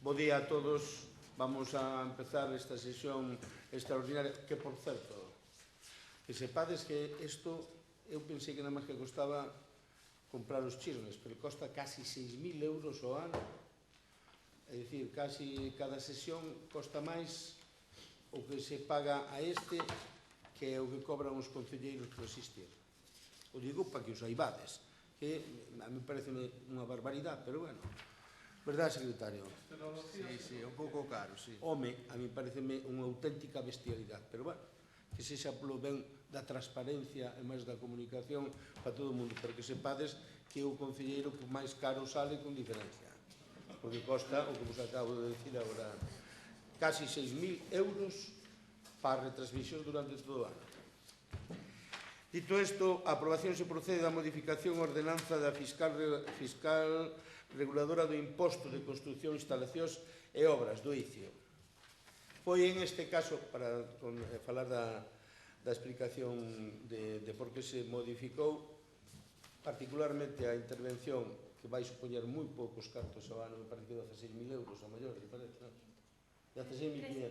Bo día a todos. Vamos a empezar esta sesión extraordinaria, que, por certo, que sepades que isto, eu pensei que nada máis que costaba comprar os chismes, pero costa casi 6.000 euros ao ano. É dicir, casi cada sesión costa máis o que se paga a este que é o que cobran os concelleiros por asistir. O digo para que os saibades, que a mí parece unha barbaridade, pero bueno. Verdade, secretario? Sí, un pouco caro, sí. Home, a mí pareceme unha auténtica bestialidade, pero bueno, que sexa polo ben da transparencia e máis da comunicación para todo o mundo, pero que sepades que é o concelleiro que máis caro sale con diferencia, porque costa, o que vos acabo de decir agora, casi 6.000 euros para retransmisión durante todo o ano. Dito isto, a aprobación se procede da modificación a ordenanza da fiscal reguladora do imposto de construción, instalacións e obras do ICIO. Foi en este caso, para falar da explicación de por que se modificou, particularmente a intervención que vai supoñer moi poucos cartos ao ano, me parece que 16.000 euros a maiores, me parece, non? 13.500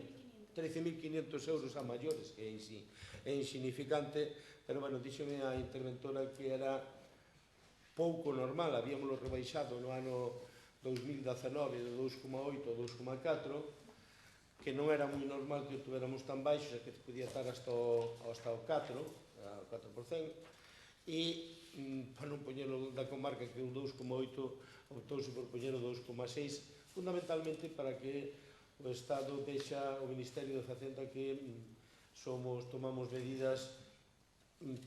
euros a maiores, que é insignificante, pero, bueno, díxome a interventora que era pouco normal, habíamoslo rebaixado no ano 2019 de 2,8 a 2,4, que non era moi normal que o tuéramos tan baixo, que podía estar hasta o 4%, e para non poñelo da comarca que o 2,8 optouse por poñer o 2,6, fundamentalmente para que o Estado vexa o Ministerio de Facenda que tomamos medidas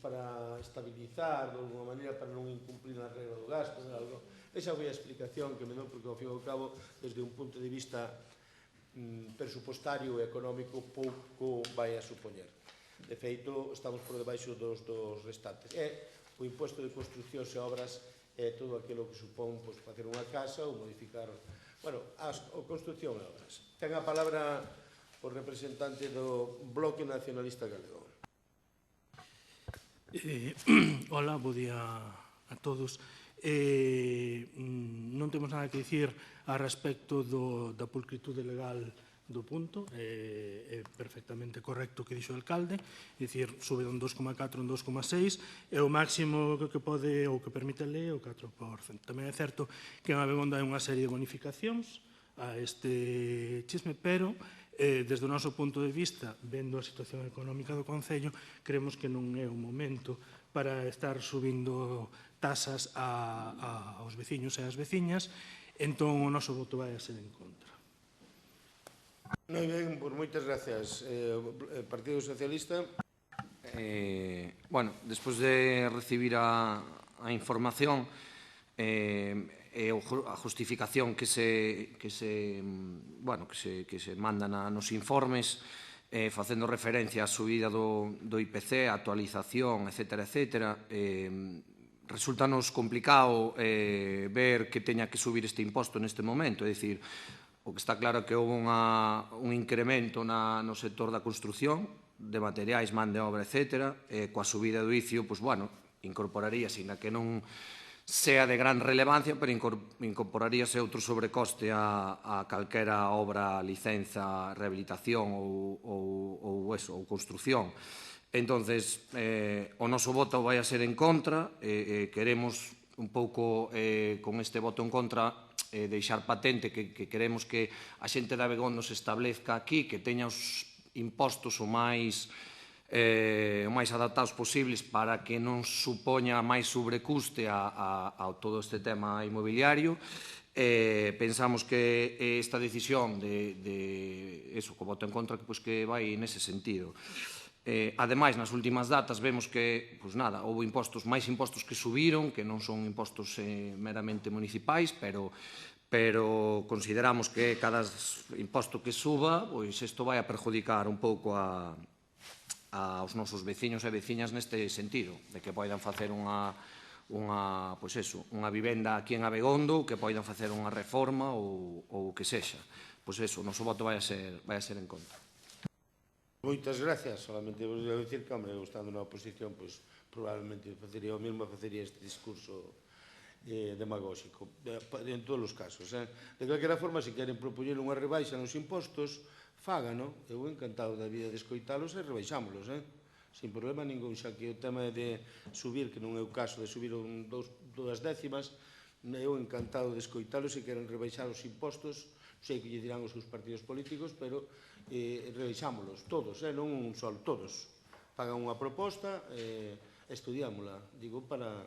para estabilizar de alguma maneira, para non incumplir a regra do gasto, algo. Esa foi a explicación que me dou, porque ao fin e ao cabo, desde un punto de vista presupostario e económico, pouco vai a supoñer. De feito, estamos por debaixo dos restantes. O imposto de construcións e obras é todo aquilo que supón facer unha casa ou modificar, bueno, a construción e obras. Ten a palabra o representante do Bloque Nacionalista Galego. Hola, bo día a todos. Non temos nada que dicir a respecto da pulcritude legal do punto. É perfectamente correcto o que dixo o alcalde, é dicir, sube dun 2,4 a un 2,6, e o máximo que pode ou que permite a lei é o 4%. Tamén é certo que en Abegondo hai unha serie de bonificacións a este chisme, pero desde o noso punto de vista, vendo a situación económica do Concello, creemos que non é o momento para estar subindo tasas aos veciños e ás veciñas, entón o noso voto vai a ser en contra. Moi ben, por moitas gracias. Partido Socialista. Bueno, despois de recibir a información e a justificación que se manda nos informes, facendo referencia á subida do IPC, a actualización, etcétera, resultanos complicado ver que teña que subir este imposto neste momento. É dicir, o que está claro é que houve un incremento no sector da construción, de materiais, man de obra, etcétera, coa subida do ICIO, pois, bueno, incorporaría, sina que non sea de gran relevancia, pero incorporaríase outro sobrecoste a calquera obra, licenza, rehabilitación ou construción. Entonces, o noso voto vai a ser en contra, queremos un pouco con este voto en contra deixar patente que queremos que a xente de Abegondo se establezca aquí, que teña os impostos o máis adaptados posibles para que non supoña máis sobrecuste a todo este tema inmobiliario. Pensamos que esta decisión co voto en contra que vai nese sentido. Ademais, nas últimas datas vemos que houve máis impostos que subiron, que non son impostos meramente municipais, pero consideramos que cada imposto que suba, pois isto vai a perjudicar un pouco aos nosos veciños e veciñas neste sentido, de que poidan facer unha vivenda aquí en Abegondo, que poidan facer unha reforma ou o que sexa. Pois o noso voto vai a ser en contra. Moitas gracias. Solamente vos vou dicir que, hombre, estando na oposición, pois probablemente facería o mesmo, facería este discurso demagóxico, en todos os casos. De calquera forma, se queren propoñer unha rebaixa nos impostos, fágano, eu encantado da vida de escoitalos e rebaixámolos, sin problema ningún, xa que o tema de subir, que non é o caso de subir dúas décimas, eu encantado de escoitalos se queren rebaixar os impostos, sei que lle dirán os seus partidos políticos, pero rebaixámolos, todos, non un solo, todos. Fagan unha proposta e estudiámola, digo, para...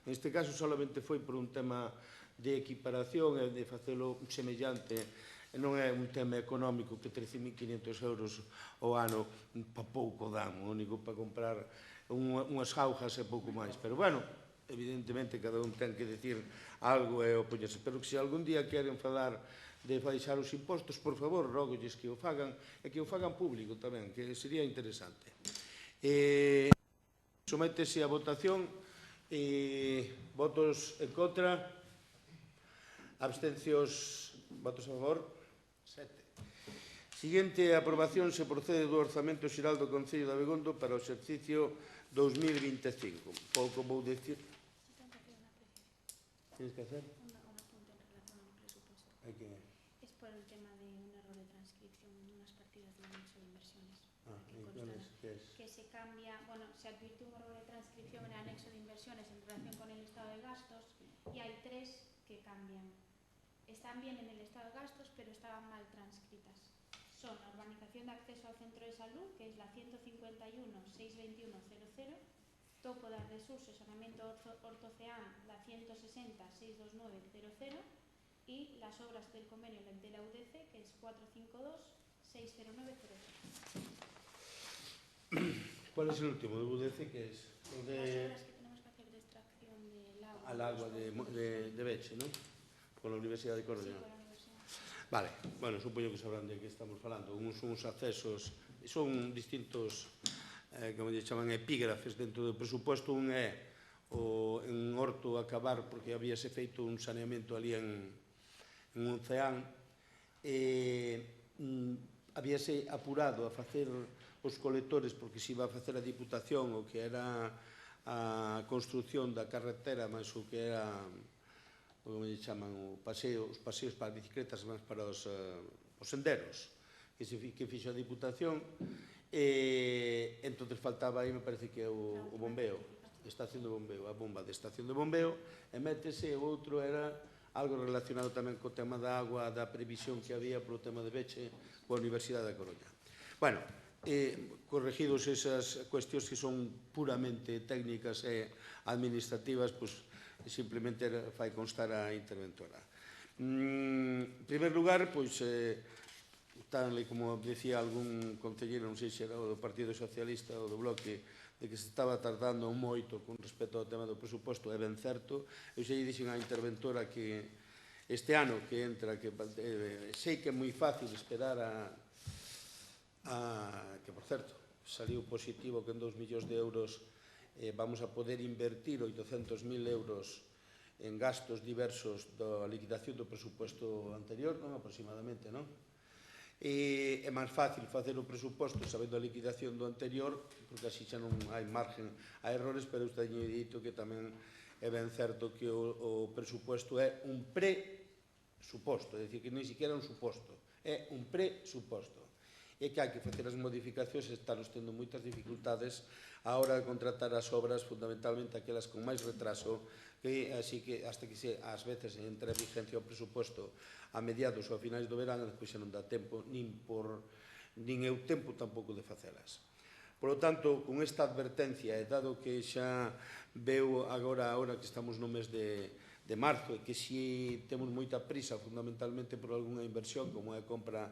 En este caso solamente foi por un tema de equiparación e de facelo semellante, non é un tema económico que 13.500 euros ao ano pa pouco dan, o único para comprar unhas jaujas e pouco máis, pero bueno, evidentemente cada un ten que decir algo e opoñerse, pero que se algún día queren falar de baixar os impostos, por favor, rógolles que o fagan e que o fagan público tamén, que sería interesante. Sométese a votación, votos en contra, abstencións, votos a favor, 7. Siguiente aprobación se procede do Orzamento Xeral do Concello de Abegondo para o exercicio 2025. Pouco vou dicir. Tienes que hacer? Un apunte en relación ao presupuesto. Es por el tema de un error de transcripción en unas partidas de anexo de inversiones. Que se cambia, bueno, se advirtió un error de transcripción en el anexo de inversiones en relación con el estado de gastos y hay 3 que cambian. Están bien en el estado de gastos, pero estaban mal transcritas. Son la urbanización de acceso al centro de salud, que es la 151-621-00, topo de Ardesur, asesoramiento ortoceán, la 160-629-00, y las obras del convenio de la UDC, que es 452-609-00. ¿Cuál es el último de UDC? ¿Qué es? Las obras que tenemos que hacer de extracción del agua. Al agua de Beche, ¿no? Con la Universidad de Coruña. Sí, con la universidad. Vale, bueno, supoño que sabrán de que estamos falando. Uns accesos, son distintos, como lle chaman, epígrafes dentro do presupuesto. Un é en Horto acabar, porque habíase feito un saneamento ali en Unceán, habíase apurado a facer os colectores porque se iba a facer a Diputación o que era a construcción da carretera máis o que era como lle chaman os paseos para bicicletas máis para os senderos que fixo a Diputación e entonces faltaba aí me parece que o bombeo, estación de bombeo, a bomba de estación de bombeo e métese, o outro era algo relacionado tamén co tema da agua, da previsión que había polo tema de Beche coa Universidade da Coruña. Bueno, corregidos esas cuestións que son puramente técnicas e administrativas, pois simplemente fai constar a interventora. En primer lugar, pois, tal como decía algún concelleiro, non sei se era o do Partido Socialista ou do Bloque, de que se estaba tardando moito con respecto ao tema do presuposto, é ben certo. Eu xa lle dixen á interventora que este ano que entra, que sei que é moi fácil esperar que, por certo, saliu positivo que en 2 millóns de euros vamos a poder invertir 800.000 euros en gastos diversos da liquidación do presupuesto anterior, non aproximadamente, non? É máis fácil facer o presuposto sabendo a liquidación do anterior, porque así xa non hai margen a errores, pero eu teño dito que tamén é ben certo que o presuposto é un presuposto, é dicir, que non siquiera é un suposto, é un presuposto. E que hai que facer as modificacións e estamos tendo moitas dificultades a hora de contratar as obras, fundamentalmente aquelas con máis retraso, que así que hasta que ás veces entra en vigencia o presuposto a mediados ou a finais do verano, despois xa non dá tempo, nin eu tempo tampouco de facelas. Por lo tanto, con esta advertencia, e dado que xa veo agora a hora que estamos no mes de marzo, e que si temos moita prisa, fundamentalmente por algunha inversión, como é a compra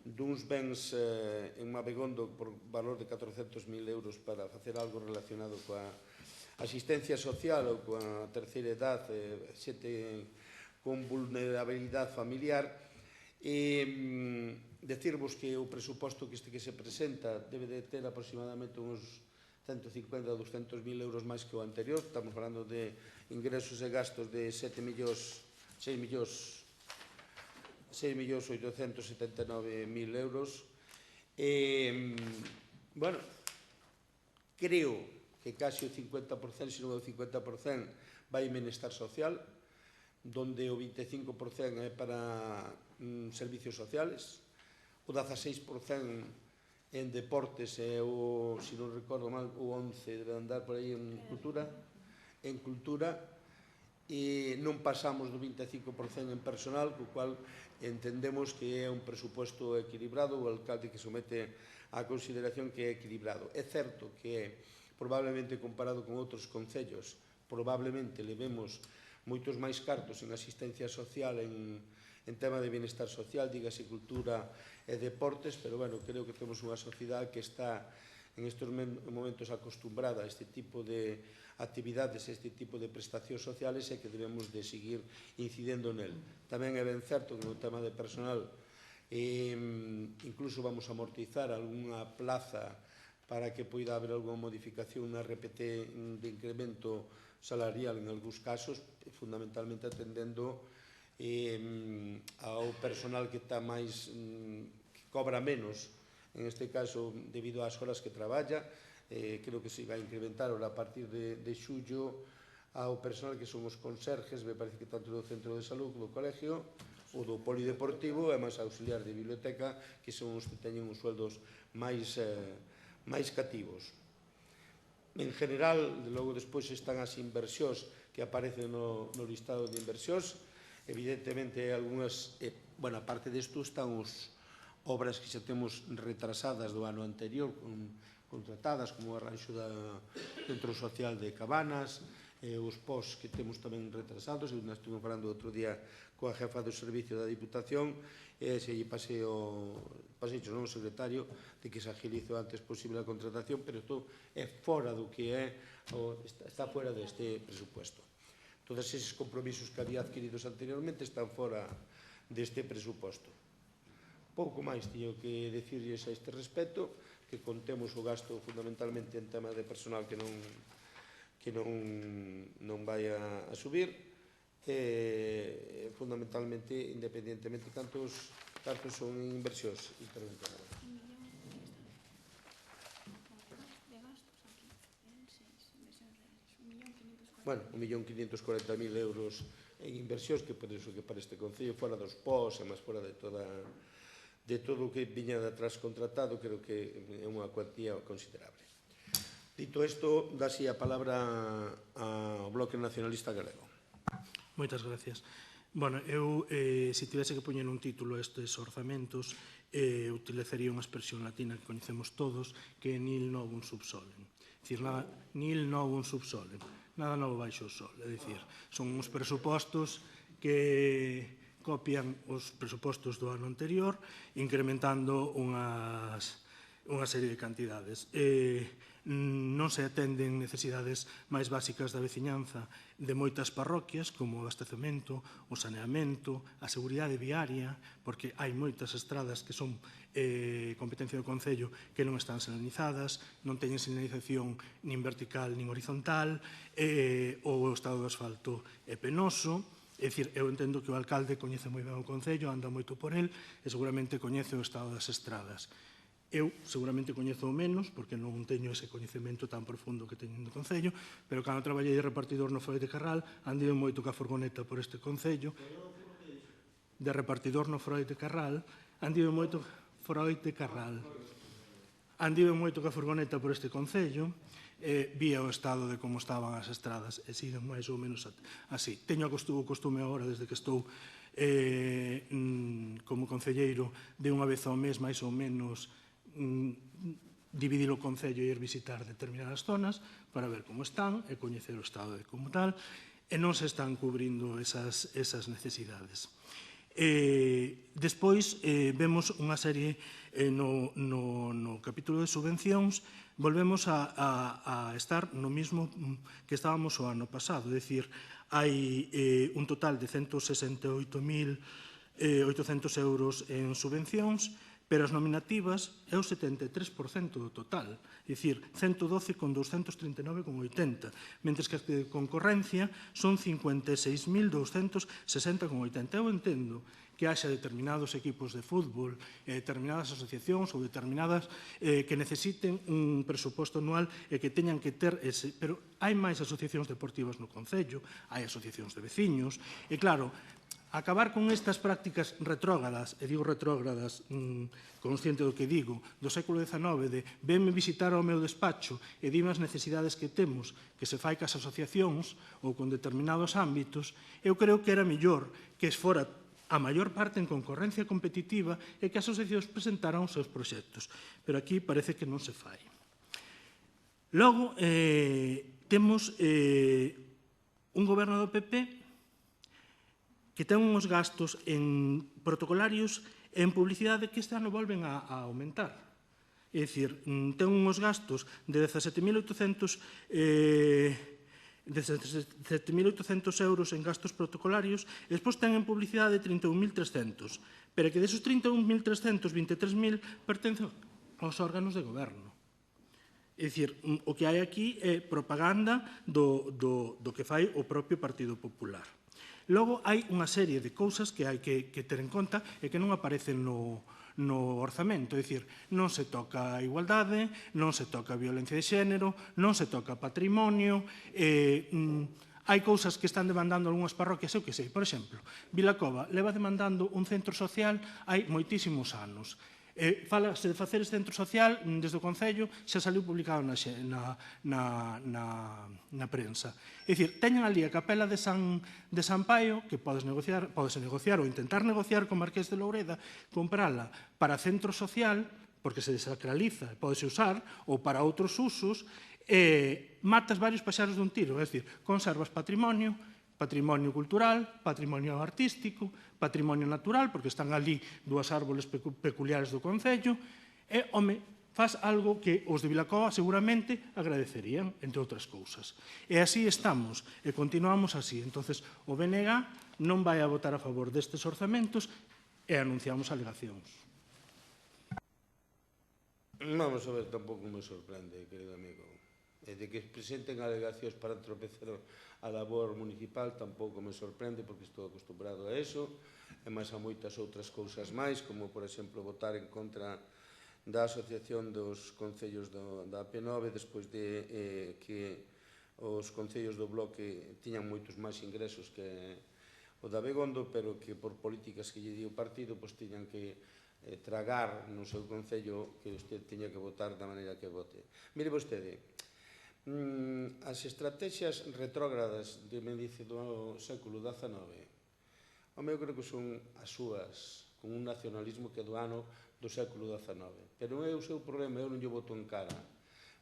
duns bens en Abegondo por valor de 400.000 euros para facer algo relacionado coa asistencia social ou coa terceira edad, xente con vulnerabilidade familiar, e decirvos que o presuposto que se presenta debe de ter aproximadamente uns 150 ou 200.000 euros máis que o anterior. Estamos falando de ingresos e gastos de 6.879.000 euros. Bueno, creo que casi o 50%, se non o 50%, vai en benestar social, donde o 25% é para servicios sociales, o 16% en deportes e o, se non recordo mal, o 11% debe andar por aí en cultura, e non pasamos do 25% en personal, co cual entendemos que é un presupuesto equilibrado, o alcalde que somete a consideración que é equilibrado. É certo que probablemente comparado con outros concellos, probablemente levemos moitos máis cartos en asistencia social, en tema de bienestar social, dígase cultura e deportes, pero bueno, creo que temos unha sociedade que está en estes momentos acostumbrada a este tipo de actividades, a este tipo de prestacións sociales e que debemos de seguir incidendo nel. Tamén é ben certo que no tema de personal incluso vamos a amortizar algunha plaza para que poida haber algunha modificación na RPT de incremento salarial en algúns casos, fundamentalmente atendendo ao personal que está máis, que cobra menos, en este caso debido ás horas que traballa. Creo que se vai a incrementar a partir de xullo ao personal que son os conserjes, me parece que tanto do centro de salud, do colegio, ou do polideportivo, e máis auxiliar de biblioteca, que son os que teñen os sueldos máis cativos. En general, logo despois están as inversións que aparecen no listado de inversións. Evidentemente, algunhas, bueno, aparte desto, están as obras que xa temos retrasadas do ano anterior, contratadas, como o arranxo do Centro Social de Cabanas, os POS que temos tamén retrasados. Eu estive falando outro día coa jefa do servicio da Diputación, e se lle pasei ao secretario de que se agilice o antes posible a contratación, pero isto é fora do que é, está fora deste presupuesto. Todos eses compromisos que había adquiridos anteriormente están fora deste presupuesto. Pouco máis teño que dicirlles a este respecto, que contemos o gasto fundamentalmente en tema de personal que non vai a subir, fundamentalmente, independientemente cantos son inversións. Bueno, 1.540.000 euros en inversións, que penso que para este concello, fora dos POS, e máis fora de todo o que viña de atrás contratado, creo que é unha cuantía considerable. Dito isto, dase a palabra ao Bloque Nacionalista Galego. Moitas gracias. Bueno, eu, se tivese que poñer un título a estes orzamentos, utilizaría unha expresión latina que coñecemos todos, que é nil novum sub solem. É dicir, nil novum sub solem. Nada novo baixo o sol. É dicir, son uns presupostos que copian os presupostos do ano anterior, incrementando unha serie de cantidades. Non se atenden necesidades máis básicas da veciñanza de moitas parroquias, como o abastecemento, o saneamento, a seguridade viaria, porque hai moitas estradas que son competencia do Concello que non están sinalizadas, non teñen sinalización nin vertical nin horizontal, o estado do asfalto é penoso. É dicir, eu entendo que o alcalde coñece moi ben o Concello, anda moito por el, e seguramente coñece o estado das estradas. Eu seguramente coñezo o menos, porque non teño ese coñecemento tan profundo que teño no Concello, pero cando traballei de repartidor no Froi de Carral, andei moito ca furgoneta por este Concello. De repartidor no Froi de Carral, andei moito Froi de Carral. Andei moito ca furgoneta por este Concello, vía o estado de como estaban as estradas, e siguen máis ou menos así. Teño o costume agora, desde que estou como concelleiro, de unha vez ao mes, máis ou menos, dividir o Concello e ir visitar determinadas zonas para ver como están e coñecer o estado de como tal, e non se están cubrindo esas necesidades. Despois vemos unha serie no capítulo de subvencións, volvemos a estar no mismo que estábamos o ano pasado, é dicir, hai un total de 168.800 euros en subvencións, pero as nominativas é o 73% do total, é dicir, 112 con 239,80, mentres que as de concorrencia son 56.260,80. Eu entendo que haxa determinados equipos de fútbol, determinadas asociacións ou determinadas que necesiten un presuposto anual e que teñan que ter ese... Pero hai máis asociacións deportivas no Concello, hai asociacións de veciños, e claro, acabar con estas prácticas retrógradas, e digo retrógradas consciente do que digo, do século XIX, de venme visitar ao meu despacho e dime as necesidades que temos, que se fai cas asociacións ou con determinados ámbitos, eu creo que era mellor que fora a maior parte en concorrencia competitiva e que as asociacións presentaran os seus proxectos. Pero aquí parece que non se fai. Logo, temos un goberno do PP que ten uns gastos en protocolarios e en publicidade que este ano volven a aumentar. É dicir, ten uns gastos de 17.800 euros en gastos protocolarios e despois ten en publicidade 31.300, pero que desos 31.300, 23.000 pertencen aos órganos de goberno. É dicir, o que hai aquí é propaganda do que fai o propio Partido Popular. Logo, hai unha serie de cousas que hai que ter en conta e que non aparecen no orzamento, é dicir, non se toca a igualdade, non se toca a violencia de xénero, non se toca patrimonio, hai cousas que están demandando algunhas parroquias, eu que sei, por exemplo, Vilacova leva demandando un centro social hai moitísimos anos. Falase de facer este centro social desde o Concello, xa saliu publicado na prensa. É dicir, teñen ali a capela de San Paio, que podese negociar ou intentar negociar con Marqués de Loureda, comprala para centro social, porque se desacraliza e podese usar, ou para outros usos, e matas varios paxaros dun tiro, é dicir, conservas patrimonio cultural, patrimonio artístico, patrimonio natural, porque están ali dúas árboles peculiares do Concello, e, home, faz algo que os de Vilacova seguramente agradecerían, entre outras cousas. E así estamos, e continuamos así. Entonces, o BNG non vai a votar a favor destes orzamentos e anunciamos alegacións. Vamos a ver, tampouco me sorprende, querido amigo. E de que presenten alegacións para entorpecer a labor municipal tampouco me sorprende, porque estou acostumbrado a eso, e máis a moitas outras cousas máis, como, por exemplo, votar en contra da Asociación dos Concellos da AP9 despois de que os concellos do bloque tiñan moitos máis ingresos que o da Begondo, pero que por políticas que lle di o partido tiñan que tragar no seu concello que usted tiña que votar da maneira que vote. Mire vostede, as estrategias retrógradas de medicio do século XIX, eu creo que son as súas, con un nacionalismo que é do ano do século XIX. Pero é o seu problema, eu non lle voto en cara.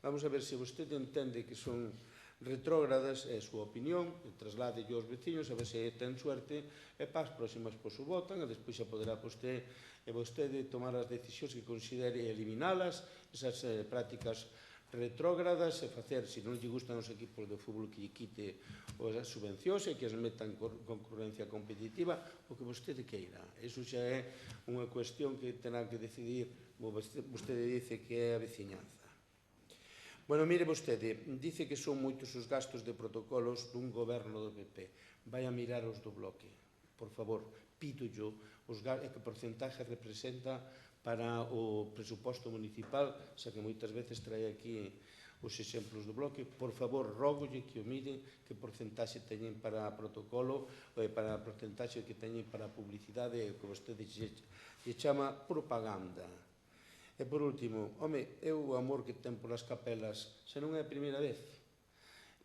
Vamos a ver se vostede entende que son retrógradas, é a súa opinión, e traslade aos veciños, a ver se ten suerte, e para as próximas o votan, e despois xa poderá vostede tomar as decisións que considere eliminalas, esas prácticas retrógradas, e facer, se non lle gustan os equipos de fútbol, que lle quite as subvencións e que as meta en concurrencia competitiva, o que vostede queira. Iso xa é unha cuestión que terá que decidir, como vostede dice, que é a veciñanza. Bueno, mire vostede, dice que son moitos os gastos de protocolos dun goberno do PP. Vai a mirar os do bloque. Por favor, pídollo, que porcentaje representa para o presuposto municipal, xa que moitas veces trae aquí os exemplos do bloque. Por favor, rógolle que o mire que porcentaxe teñen para protocolo, para a porcentaxe que teñen para publicidade, que vostede lle chama propaganda. E por último, home, o amor que ten polas capelas, xa non é a primeira vez,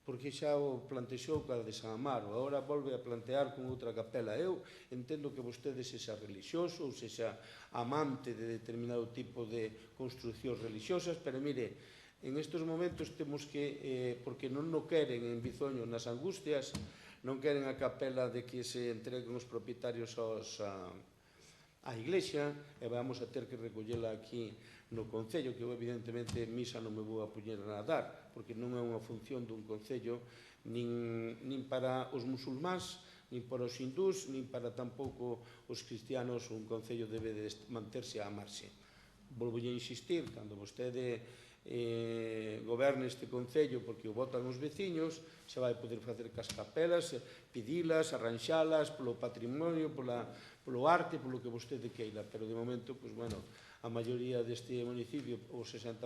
porque xa o plantexou coa de San Amaro, agora volve a plantear con outra capela. Eu entendo que vostede sexa relixioso ou sexa amante de determinado tipo de construccións religiosas, pero mire, en estes momentos temos que, porque non o queren en Bizoño nas Angustias, non queren a capela de que se entreguen os propietarios á Iglesia, e vamos a ter que recollela aquí no Concello, que eu evidentemente misa non me vou a poñer a dar, porque non é unha función dun Concello nin para os musulmáns, nin para os hindús, nin para tampouco os cristianos. Un Concello debe de manterse a marxe. volvo a insistir, cando vostede goberne este Concello porque o votan os veciños, se vai poder facer cascapelas, pedilas, arranxalas polo patrimonio, polo arte, polo que vostede queira, pero de momento, a maioría deste municipio, o 60%,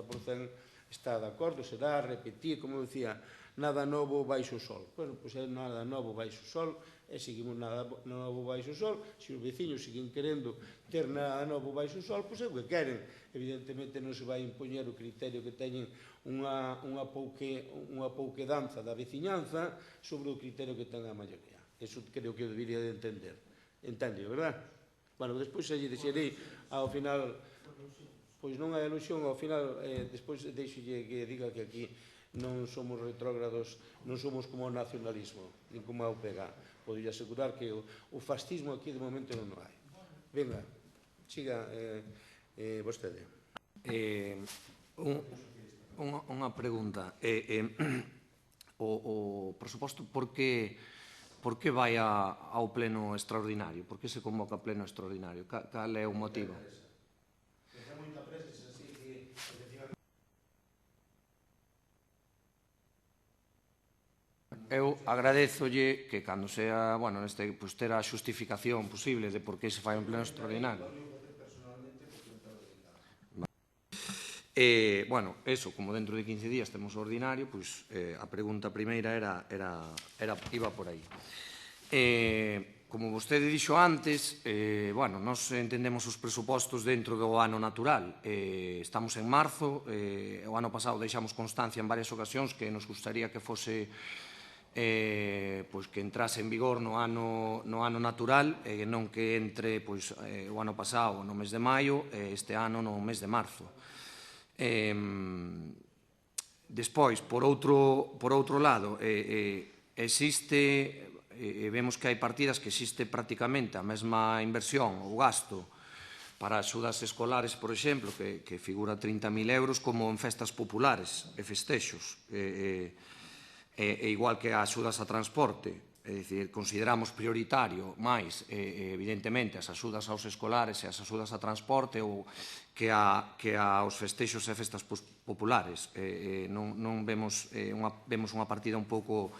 está de acordo, será repetir, como decía, nada novo baixo o sol. Pois é nada novo baixo o sol, e seguimos nada novo baixo o sol. Se os veciños siguen querendo ter nada novo baixo o sol, pois é o que queren. Evidentemente non se vai impoñer o criterio que teñen unha pouquedanza da veciñanza sobre o criterio que ten a maioría. Eso creo que eu debería de entender. Entende, verdad? Despois se lle dixerei ao final, pois non hai ilusión, ao final, despois deixolle que diga que aquí non somos retrógrados, non somos como o nacionalismo, nin como a UPG. Podo asegurar que o fascismo aquí de momento non hai. Venga, siga vostede. Unha pregunta. O presuposto, por que vai ao pleno extraordinario? Por que se convoca pleno extraordinario? Cal é o motivo? Eu agradezolle que cando sea, ter a xustificación posible de por que se fai un pleno extraordinario. Eso, como dentro de 15 días temos o ordinario, pois a pregunta primeira iba por aí. Como vostede dixo antes, nos entendemos os presupostos dentro do ano natural. Estamos en marzo, o ano pasado deixamos constancia en varias ocasións que nos gustaría que fose que entrase en vigor no ano natural e non que entre o ano pasado no mes de maio e este ano no mes de marzo. Despois, por outro lado, vemos que hai partidas que existe prácticamente a mesma inversión ou gasto para axudas escolares, por exemplo, que figura 30.000 euros como en festas populares e festexos, igual que as axudas a transporte. É dicir, consideramos prioritario máis, evidentemente, as axudas aos escolares e as axudas a transporte ou que aos festexos e festas populares. Non vemos unha partida un pouco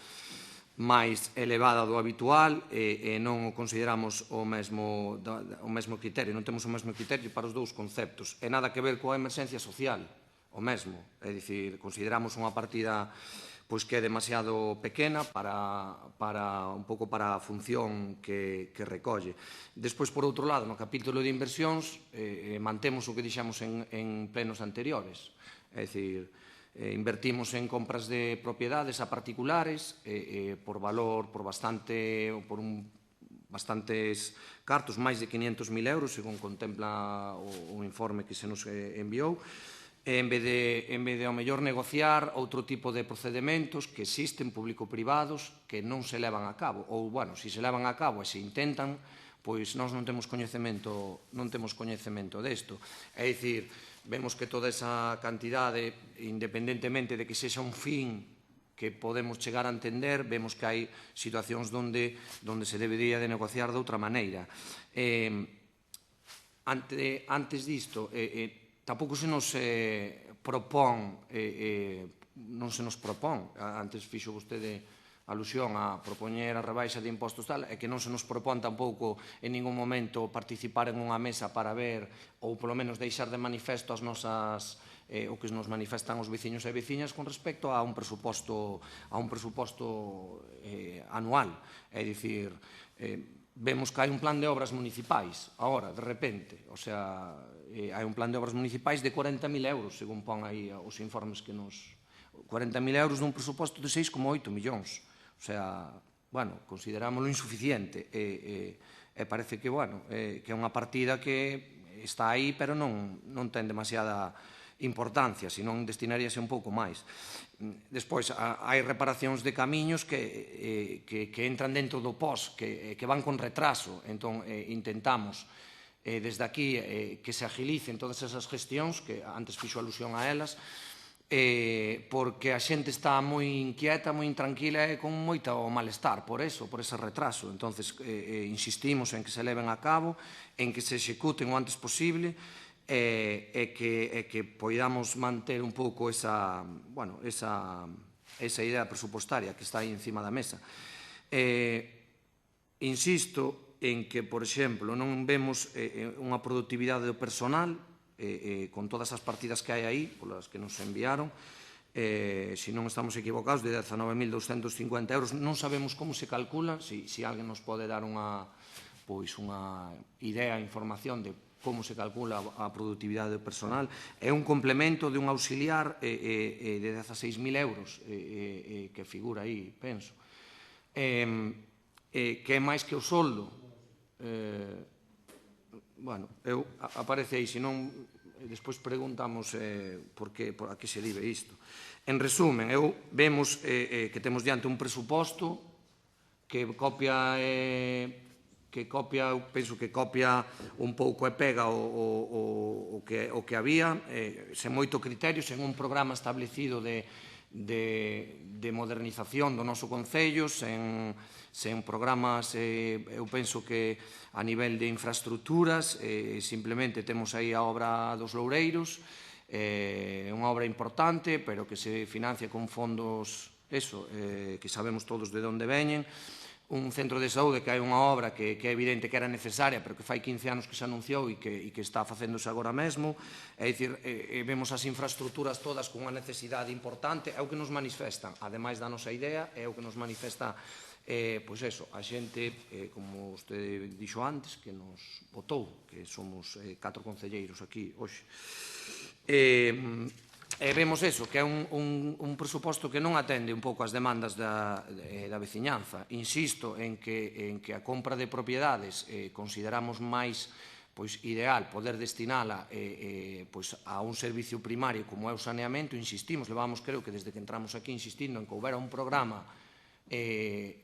máis elevada do habitual e non o consideramos o mesmo criterio, non temos o mesmo criterio para os dous conceptos. E nada que ver coa emerxencia social, o mesmo. É dicir, consideramos unha partida que é demasiado pequena un pouco para a función que recolle. Despois, por outro lado, no capítulo de inversións, mantemos o que dixamos en plenos anteriores. É dicir, invertimos en compras de propiedades a particulares por valor, por bastantes cartos, máis de 500.000 euros, según contempla o informe que se nos enviou. En vez de ao mellor negociar outro tipo de procedementos que existen público-privados que non se levan a cabo, ou, se se levan a cabo e se intentan, pois nós non temos coñecemento desto. É dicir, vemos que toda esa cantidade, independentemente de que sexa un fin que podemos chegar a entender, vemos que hai situacións onde se debería de negociar de outra maneira. Antes disto, tampouco se nos propón, antes fixo vostede alusión a propoñer a rebaixa de impostos tal, é que non se nos propón tampouco en ningún momento participar en unha mesa para ver, ou polo menos deixar de manifesto as nosas o que nos manifestan os veciños e veciñas con respecto a un presuposto anual. É dicir, vemos que hai un plan de obras municipais, agora, de repente, hai un plan de obras municipais de 40.000 euros, según pon aí os informes que nos... 40.000 euros dun presuposto de 6,8 millóns. Considerámoslo insuficiente e parece que é unha partida que está aí, pero non ten demasiada importancia, senón destinaríase un pouco máis. Despois, hai reparacións de camiños que entran dentro do POS, que van con retraso, entón intentamos desde aquí que se agilicen todas esas gestións, que antes fixo alusión a elas, porque a xente está moi inquieta, moi intranquila e con moito malestar por ese retraso. Entonces, insistimos en que se leven a cabo, en que se executen o antes posible e que poidamos manter un pouco esa idea presupostaria que está aí encima da mesa. Insisto en que, por exemplo, non vemos unha productividade do personal con todas as partidas que hai aí, polas que nos enviaron, se non estamos equivocados, de 19.250 euros. Non sabemos como se calcula, se alguén nos pode dar unha idea, información de como se calcula a productividade do personal. É un complemento de un auxiliar de 16.000 euros que figura aí, penso. Que é máis que o soldo. Aparece aí, senón despois preguntamos por a que se debe isto. En resumen, vemos que temos diante un presuposto que copia, penso que copia un pouco e pega o que había, sen moito criterio, sen un programa establecido de modernización do noso Concello, sen programas, eu penso que a nivel de infraestructuras, simplemente temos aí a obra dos Loureiros, unha obra importante, pero que se financia con fondos, que sabemos todos de onde veñen, un centro de saúde que hai unha obra que é evidente que era necesaria, pero que fai 15 anos que se anunciou e que está facéndose agora mesmo. É dicir, vemos as infraestructuras todas con unha necesidade importante, é o que nos manifestan, ademais da nosa idea, é o que nos manifesta a xente, como usted dixo antes, que nos votou, que somos 4 concelleiros aquí hoxe. Vemos que é un presuposto que non atende un pouco as demandas da veciñanza. Insisto en que a compra de propiedades consideramos máis ideal poder destinala a un servicio primario como é o saneamento. Insistimos, levamos creo que desde que entramos aquí insistindo en que houbera un programa,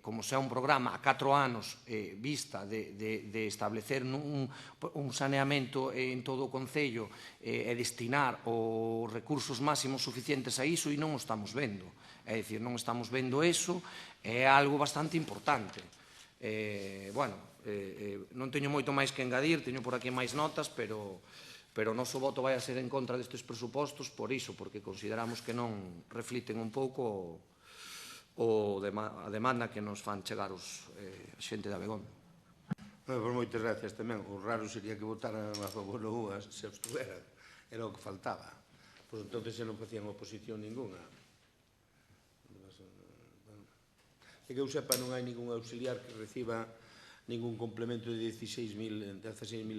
como sea un programa a 4 anos vista de establecer un saneamento en todo o Concello e destinar os recursos máximos suficientes a iso, e non o estamos vendo. É dicir, non estamos vendo eso, é algo bastante importante. Non teño moito máis que engadir, teño por aquí máis notas, pero o noso voto vai a ser en contra destes presupostos por iso, porque consideramos que non refliten un pouco a demanda que nos fan chegar a xente de Abegondo. Pois moitas gracias tamén. O raro sería que votaran a favor do UAS se estuveran. Era o que faltaba. Pois entón se non facían oposición ninguna. E que eu sepa non hai ningún auxiliar que reciba ningún complemento de 16.000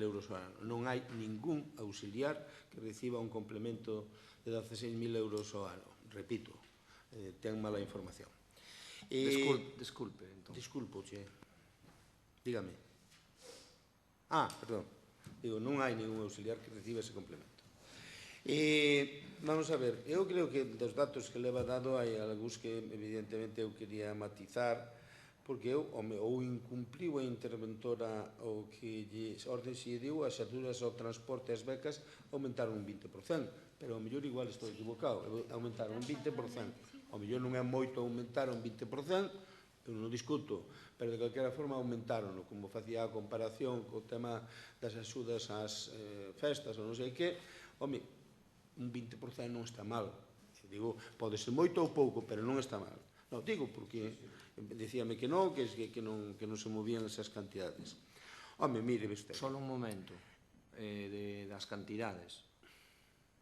euros ao ano. Non hai ningún auxiliar que reciba un complemento de 16.000 euros ao ano. Repito, ten mala información. Desculpe, entón. Disculpo, che. Dígame. Perdón. Digo, non hai ningún auxiliar que reciba ese complemento. Vamos a ver, eu creo que dos datos que leva dado hai algúns que evidentemente eu quería matizar, porque ou incumpliu a interventora o que orden se deu, as axudas ao transporte e as becas aumentaron un 20%, pero ao mellor igual estou equivocado, aumentaron un 20%. Ao mellor non é moito aumentar un 20%, eu non discuto, pero de calquera forma aumentaron, como facía a comparación co tema das axudas ás festas ou non sei que, home, un 20% non está mal. Digo, pode ser moito ou pouco, pero non está mal. Non, digo porque dicíame que non se movían esas cantidades. Home, mire, vostede. Só un momento das cantidades.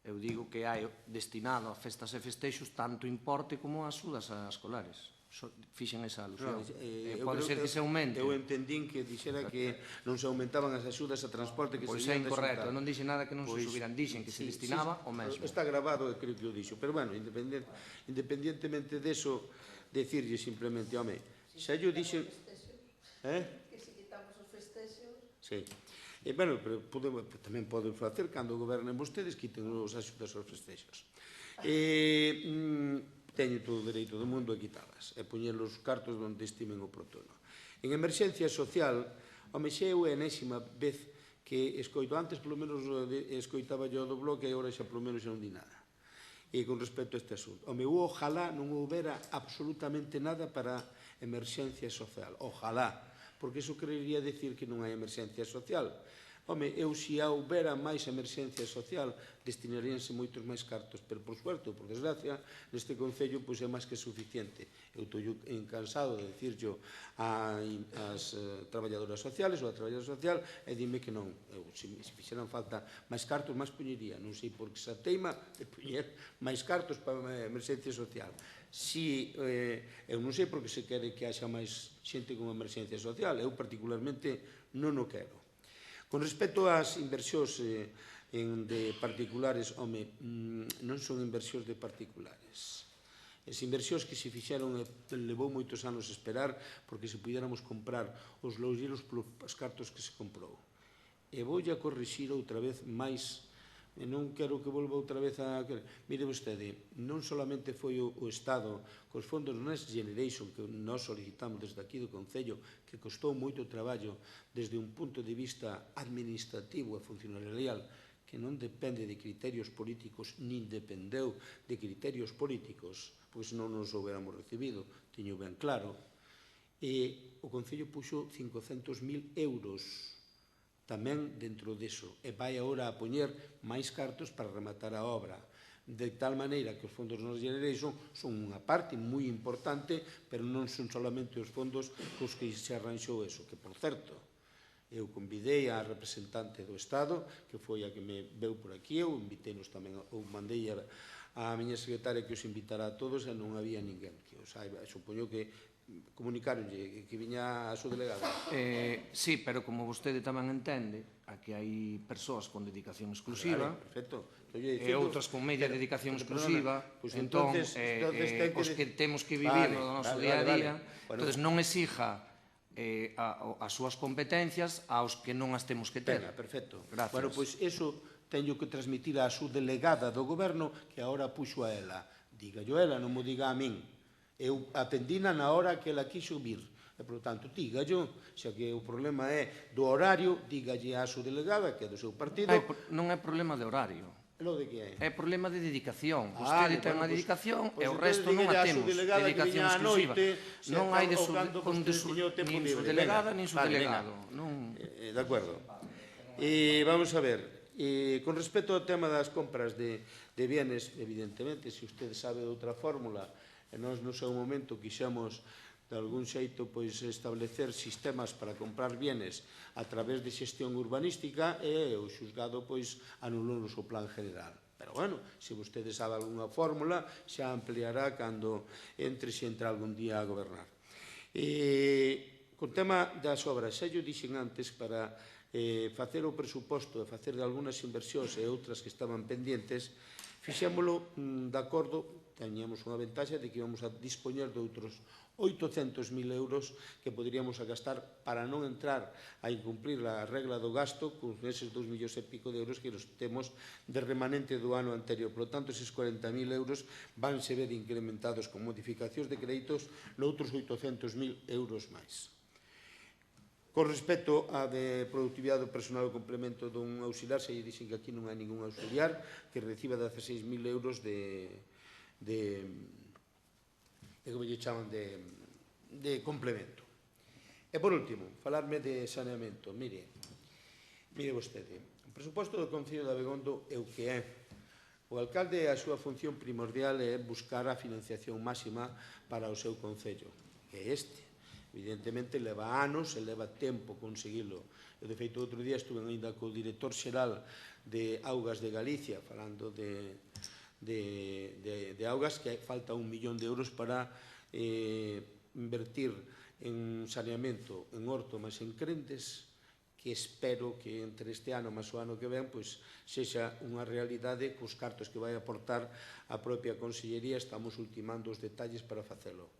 Eu digo que hai destinado a festas e festexos tanto importe como as axudas a escolares. Fixen esa alusión. Pode ser que se aumente. Eu entendín que dixera que non se aumentaban as axudas a transporte que se pois é incorrecto, non dixe nada que non se subiran, dixen que se destinaba o mesmo. Está grabado e creo que o dixo, pero bueno, independientemente deso, decirlle simplemente, home, xa yo dixen... Que se quitamos os festexos... Sí. Bueno, pero tamén poden facer cando gobernen vostedes, quiten os axudas aos festexos. Teñen todo o dereito do mundo a quitalas e poñer os cartos onde estimen oportuno. En emerxencia social, home, xa eu é a enésima vez que escoito, antes polo menos escoitaba yo do bloque e agora xa polo menos xa non di nada. E con respecto a este asunto, home, ojalá non houbera absolutamente nada para emerxencia social, ojalá, porque iso querería decir que non hai emerxencia social. Home, eu se houbera máis emerxencia social, destinaríanse moitos máis cartos, pero por suerte ou por desgracia, neste Concello pois é máis que suficiente. Eu estou cansado de dicirlo ás traballadoras sociales ou a traballadora social e dime que non. Eu, se fixeran falta máis cartos, máis poñería. Non sei por que se teima de poñer máis cartos para a emerxencia social. Si, eu non sei por que se quere que haxa máis xente con emerxencia social. Eu particularmente non o quero. Con respecto ás inversións de particulares, home, non son inversións de particulares. As inversións que se fixeron levou moitos anos esperar porque se pudiéramos comprar os loureiros polos cartos que se comprou. E voulle a corrixir outra vez máis, e non quero que volva outra vez a... Mire vostede, non solamente foi o Estado cos fondos Next Generation que nós solicitamos desde aquí do Concello, que costou moito traballo desde un punto de vista administrativo e funcionarial, que non depende de criterios políticos, nin dependeu de criterios políticos, pois non nos houberamos recibido, teño ben claro. E o Concello puxo 500.000 euros tamén dentro deso, e vai agora a poñer máis cartos para rematar a obra, de tal maneira que os fondos Next Generation son unha parte moi importante, pero non son solamente os fondos cos que se arranxou eso, que, por certo, eu convidei a representante do Estado, que foi a que me veu por aquí, eu invitei-nos tamén, ou mandei a miña secretaria que os invitara a todos, e non había ninguén que os saiba. Supoño que comunicaronlle que viña a súa delegada. Sí, pero como vostede tamén entende, aquí hai persoas con dedicación exclusiva, Perfecto. E outras con media dedicación exclusiva, entón, os que temos que vivir no noso día a día, entón non exija as súas competencias aos que non as temos que ter. Perfecto. Gracias. Bueno, pois iso teño que transmitir á súa delegada do Goberno, que agora puxo a ela. Dígallo ela, non mo diga a min. Eu atendina na hora que ela quixo vir. E, por tanto, dígallo, xa que o problema é do horario, dígalle á súa delegada, que é do seu partido. Non é problema de horario. Lo de que é? É problema de dedicación. Vostede ten a dedicación e o resto non a a temos. Dedicación exclusiva. Non hai nin su delegada nin su delegado. De acordo. Vamos a ver. Con respecto ao tema das compras de bienes, evidentemente, se usted sabe de outra fórmula, e nós no seu momento quixemos de algún xeito establecer sistemas para comprar bienes a través de xestión urbanística, e o xuzgado anulou o plan general. Pero, bueno, se vostede sabe algunha fórmula, xa ampliará cando entre, se entra algún día a gobernar. Con tema das obras, xa yo dixen antes, para facer o presuposto e facer algunhas inversións e outras que estaban pendientes, fixémolo de acordo. Teníamos unha ventaxa de que íbamos a dispoñer de outros 800.000 euros que poderíamos gastar para non entrar a incumplir a regla do gasto con eses 2 millóns e pico de euros que nos temos de remanente do ano anterior. Por lo tanto, eses 40.000 euros vanse ver incrementados con modificacións de créditos noutros 800.000 euros máis. Con respecto á de productividade do personal o complemento dun auxiliar, se lle dixen que aquí non hai ningún auxiliar que reciba 16.000 euros como lle chaman, de complemento. E por último, falarme de saneamento. Mire vostede, o presuposto do Concello de Abegondo é o que é. O alcalde, a súa función primordial é buscar a financiación máxima para o seu Concello, que é este. Evidentemente, leva anos e leva tempo conseguilo. Eu, de feito, outro día estuve ainda co director xeral de Augas de Galicia, falando de augas, que falta 1 millón de euros para invertir en saneamento en Horto, mas en Crentes, que espero que entre este ano máis o ano que ven sexa unha realidade cos cartos que vai aportar a propia Consellería. Estamos ultimando os detalles para facelo.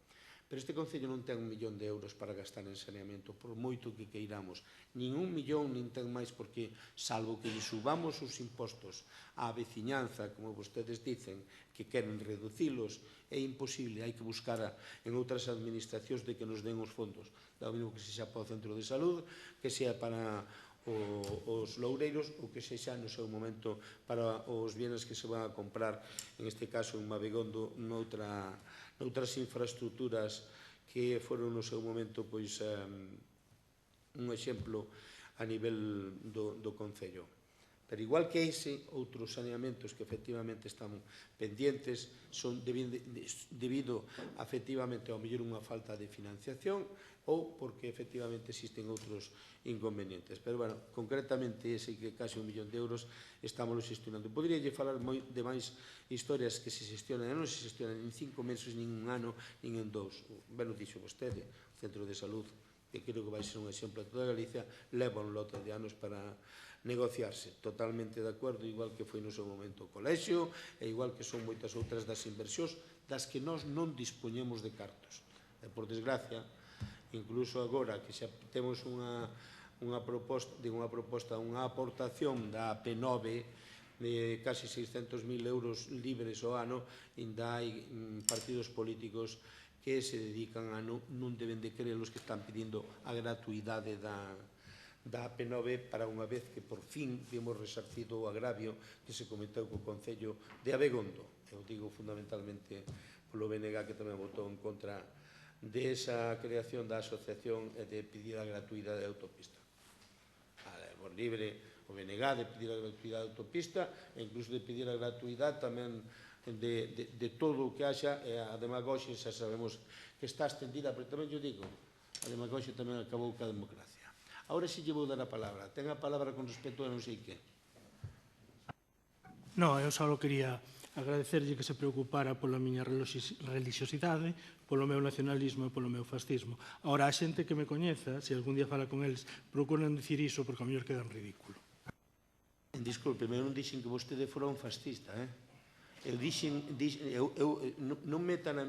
Pero este Concello non ten 1 millón de euros para gastar en saneamento, por moito que queiramos. Nin 1 millón, nin ten máis, porque, salvo que lle subamos os impostos á veciñanza, como vostedes dicen, que queren reducilos, é imposible. Hai que buscar en outras administracións de que nos den os fondos. Da mesmo que sexa para o centro de salud, que sea para os loureiros, ou que sexa no seu momento para os bienes que se van a comprar, en este caso en Abegondo, noutras infraestructuras que foron no seu momento un exemplo a nivel do Concello. Pero igual que ese, outros saneamentos que efectivamente están pendientes son debido efectivamente ao mellor unha falta de financiación ou porque efectivamente existen outros inconvenientes. Pero, bueno, concretamente ese que case 1 millón de euros estamos gestionando. Poderíalle falar de máis historias que se gestionan, non se gestionan en 5 meses, nin un ano, nin en 2. Ben o dixo vostede, o Centro de Salud, que creo que vai ser un exemplo de toda Galicia, leva un lote de anos para negociarse. Totalmente de acordo, igual que foi no seu momento o colexio, e igual que son moitas outras das inversións das que nós non dispoñemos de cartos. E, por desgracia, incluso agora que xa temos unha aportación da AP9 de casi 600.000 euros libres ao ano, ainda hai partidos políticos que se dedican a non deben de creer os que están pedindo a gratuidade da AP9 para unha vez que por fin vimos resarcido o agravio que se cometeu co Concello de Abegondo. Eu digo fundamentalmente polo BNG que tamén votou en contra desa creación da asociación e de pedir a gratuidade da autopista. Por libre o BNG de pedir a gratuidade da autopista e incluso de pedir a gratuidade tamén de todo o que haxa, e a demagoxia xa sabemos que está extendida, pero tamén yo digo, a demagoxia tamén acabou ca democracia. Ahora sí lle vou dar a palabra. Ten a palabra con respecto a non sei que. Non, eu só quería agradecerlle que se preocupara pola miña religiosidade, polo meu nacionalismo e polo meu fascismo. Ahora, a xente que me coñeza, se algún día fala con eles, procuran dicir iso porque a mellor queda en ridículo. Disculpe, eu non dixen que vostede fora un fascista, Eu non meta na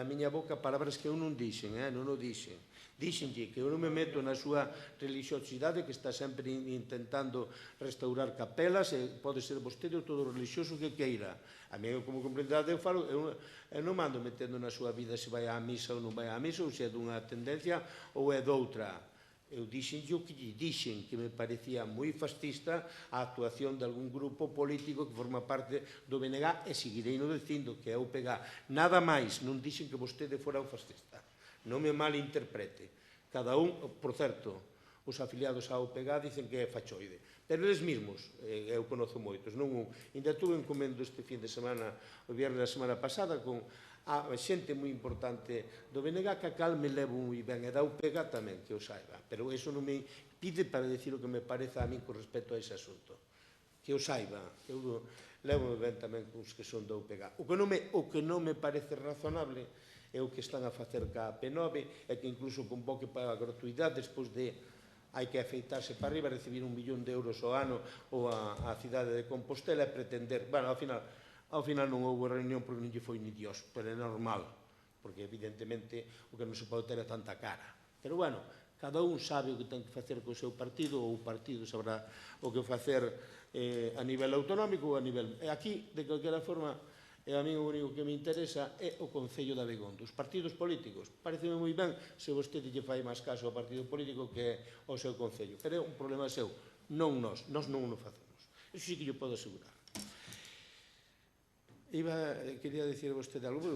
miña boca palabras que eu non dixen, non o dixen. Dixenlle que eu non me meto na súa religiosidade, que está sempre intentando restaurar capelas, e pode ser vostede o todo religioso que queira. A mí, como comprenderade, eu non mando metendo na súa vida se vai á misa ou non vai á misa, ou se é dunha tendencia ou é doutra. Eu dixenlle o que lle dixen, que me parecía moi fascista a actuación de algún grupo político que forma parte do BNG, e seguirei no dicindo que é o UPG. Nada máis, non dixen que vostede fora un fascista. Non me malinterprete. Cada un, por certo, os afiliados ao UPG dicen que é fachoide. Pero eles mesmos, eu conozo moitos, non un. Ainda tuve un comendo este fin de semana, o viernes da semana pasada, con a xente moi importante do BNG, que a cal me levo moi ben, e da UPG tamén, que o saiba. Pero iso non me pide para decir o que me parece a mí con respecto a ese asunto. Que o saiba, que eu levo ben tamén con os que son da UPG. O que non me parece razonable é o que están a facer ca AP9, e que incluso convoque para a gratuidade despois de hai que afeitarse para arriba, recibir 1 millón de euros ao ano ou a cidade de Compostela e pretender, bueno, ao final non houve reunión porque non lle foi ni Dios, pero é normal, porque evidentemente o que non se pode ter é tanta cara. Pero bueno, cada un sabe o que ten que facer co seu partido, ou o partido sabrá o que facer a nivel autonómico ou a nivel... E aquí, de calquera forma, a mí o único que me interesa é o Concello de Abegondo. Os partidos políticos, pareceme moi ben se vostede lle fai máis caso ao partido político que ao seu Concello, pero é un problema seu, non nós non o facemos. Eso sí que yo podo asegurar. Quería dicir vostede algo,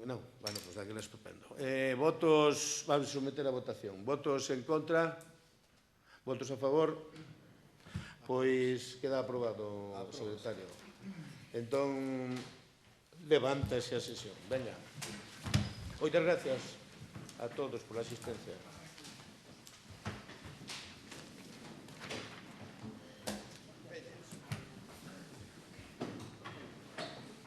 non, bueno, pois daquela estupendo. Votos, vamos a someter a votación. Votos en contra, votos a favor, pois queda aprobado, secretario. Entón, levántase a sesión. Veña. Moitas gracias a todos por a asistencia.